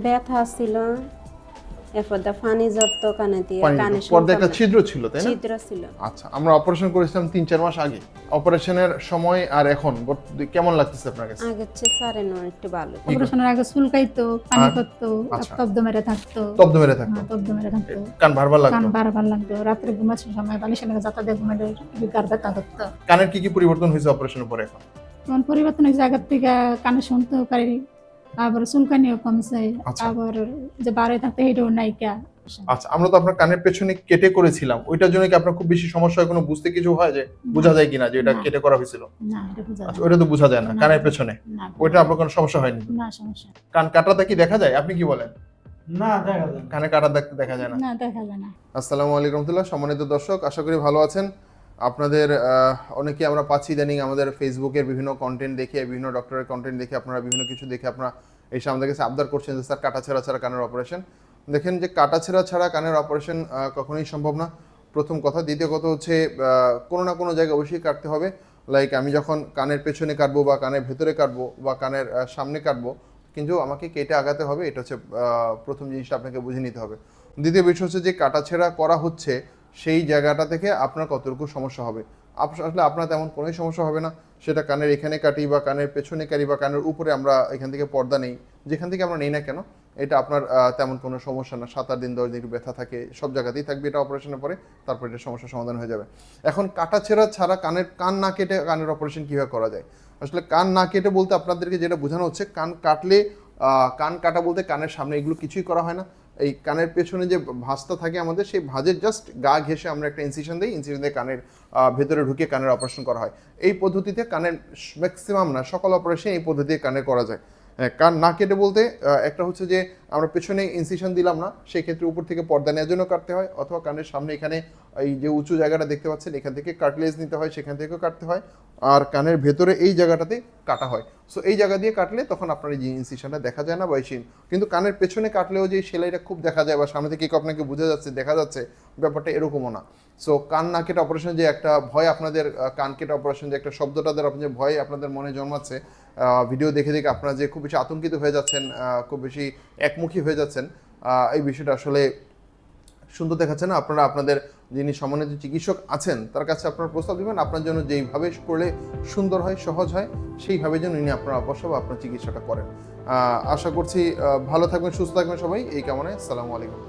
ব্যথা ছিল, এরপর পানি জড়তো কানে দিয়ে, কানে পর্দায় একটা ছিদ্র ছিল, তাই না? ছিদ্র ছিল। আচ্ছা, আমরা অপারেশন করেছিলাম 3-4 মাস আগে। অপারেশনের সময় আর এখন কেমন লাগতেছে আপনার কাছে? আগের চেয়ে সারেন একটু ভালো। অপারেশনের আগে চুলকাইতো, পানি করতো, আচ্ছা। তব্দ মেরে থাকতো। তব্দ মেরে থাকতো। তব্দ মেরে থাকতো। কান ভার লাগতো। কান বারবার লাগতো। রাত্রে ঘুমানোর সময় বালিশের নিচে যাতা দিয়ে ঘুমালে গার ব্যথা করতো। কানের কি পরিবর্তন হয়েছে অপারেশনের পরে এখন? তখন পরিবর্তন হয়েছে, আগের থেকে কানে শুনতেও পারি, আবার চুলকানিও কমছে, আচ্ছা। আবার যে বারে থাকতে এটাও নাইকা। আচ্ছা, আমরা তো আপনার কানের পেছনে কেটে করেছিলাম, ওইটার জন্য কি আপনার খুব বেশি সমস্যা হয়, কোনো বুঝতে কিছু হয় যে বোঝা যায় কিনা যে এটা না। কেটে করা হয়েছিল? না, এটা বোঝা আচ্ছা, যায় ওইটা তো বোঝা যায় না না। কানের পেছনে। না। ওইটা আপনার কোনো সমস্যা হয়নি? না, সমস্যা কান কাটাটা কি দেখা যায়? আপনি কি বলেন? না, দেখা যায় না। কানে কাটা দেখা যায় না? না, দেখা যায় না। আসসালামু আলাইকুম রহমতুল্লাহ, সম্মানিত দর্শক, আশা করি ভালো আছেন। আপনাদের অনেকে আমরা পাচ্ছি ইদানিং আমাদের ফেসবুকের বিভিন্ন কন্টেন্ট দেখে, বিভিন্ন ডক্টরের কন্টেন্ট দেখে, আপনারা বিভিন্ন কিছু দেখে আপনারা এসে আমাদের কাছে আবদার করছেন যে স্যার কাটাছেঁড়া ছাড়া কানের অপারেশন। দেখেন যে কাটাছেঁড়া ছাড়া কানের অপারেশন কখনোই সম্ভব না, প্রথম কথা। দ্বিতীয় কথা হচ্ছে কোনো না কোনো জায়গায় অবশ্যই কাটতে হবে। লাইক আমি যখন কানের পেছনে কাটবো বা কানের ভেতরে কাটবো বা কানের সামনে কাটবো, কিন্তু আমাকে কেটে আগাতে হবে, এটা হচ্ছে প্রথম জিনিসটা আপনাকে বুঝে নিতে হবে। দ্বিতীয় বিষয় হচ্ছে যে কাটাছেঁড়া করা হচ্ছে সেই জায়গাটা থেকে আপনার কতটুকু সমস্যা হবে। আসলে আপনার তেমন কোনোই সমস্যা হবে না, সেটা কানের এখানে কাটি বা কানের পেছনে কাটি বা কানের উপরে আমরা এখান থেকে পর্দা নেই, যেখান থেকে আমরা নেই না কেন, এটা আপনার তেমন কোনো সমস্যা না। 7-8 দিন 10 দিন একটু ব্যথা থাকে, সব জায়গাতেই থাকবে, এটা অপারেশনের পরে তারপর এটা সমস্যার সমাধান হয়ে যাবে। এখন কাটাছেঁড়া ছাড়া কান না কেটে কানের অপারেশন কীভাবে করা যায়? আসলে কান না কেটে বলতে আপনাদেরকে যেটা বোঝানো হচ্ছে, কান কাটলে কান কাটা বলতে কানের সামনে এগুলো কিছুই করা হয় না। এই কানের পেছনে যে ভাঁজটা থাকে আমাদের, সেই ভাঁজের জাস্ট গা ঘেঁষে আমরা একটা ইনসিশন দিই, ইনসিশন দিয়ে কানের ভেতরে ঢুকে কানের অপারেশন করা হয়। এই পদ্ধতিতে কানের ম্যাক্সিমাম না, সকল অপারেশন এই পদ্ধতিতে কানের করা যায়। কান না কেটে বলতে একটা হচ্ছে যে আমরা পেছনে ইনসিশন দিলাম না, সেই ক্ষেত্রে উপর থেকে পর্দা নেওয়ার জন্য কাটতে হয়, অথবা কানের সামনে এখানে এই যে উঁচু জায়গাটা দেখতে পাচ্ছেন, এখান থেকে কাটলেজ নিতে হয়, সেখান থেকেও কাটতে হয়, আর কানের ভেতরে এই জায়গাটাতে কাটা হয়। সো এই জায়গা দিয়ে কাটলে তখন আপনার এই যে ইনসিশনটা দেখা যায় না বা এই কিন্তু কানের পেছনে কাটলেও যে সেলাইটা খুব দেখা যায় বা সামনে থেকে আপনাকে বোঝা যাচ্ছে, দেখা যাচ্ছে, ব্যাপারটা এরকমও না। সো কান না কেটে অপারেশন যে একটা ভয় আপনাদের, কান কেটে অপারেশন যে একটা শব্দটা দ্বারা আপনি যে ভয় আপনাদের মনে জন্মাচ্ছে, ভিডিও দেখে দেখে আপনারা যে খুব বেশি আতঙ্কিত হয়ে যাচ্ছেন, খুব বেশি একমুখী হয়ে যাচ্ছেন, এই বিষয়টা আসলে সুন্দর দেখাচ্ছে না। আপনারা আপনাদের যিনি সম্মানিত চিকিৎসক আছেন তার কাছে আপনারা প্রস্তাব দেবেন, আপনার জন্য যেইভাবে করলে সুন্দর হয়, সহজ হয়, সেইভাবে যেন ইনি আপনার অবশ্য আপনার চিকিৎসাটা করেন। আশা করছি ভালো থাকবেন, সুস্থ থাকবেন সবাই, এই কামনায়। আসসালামু আলাইকুম।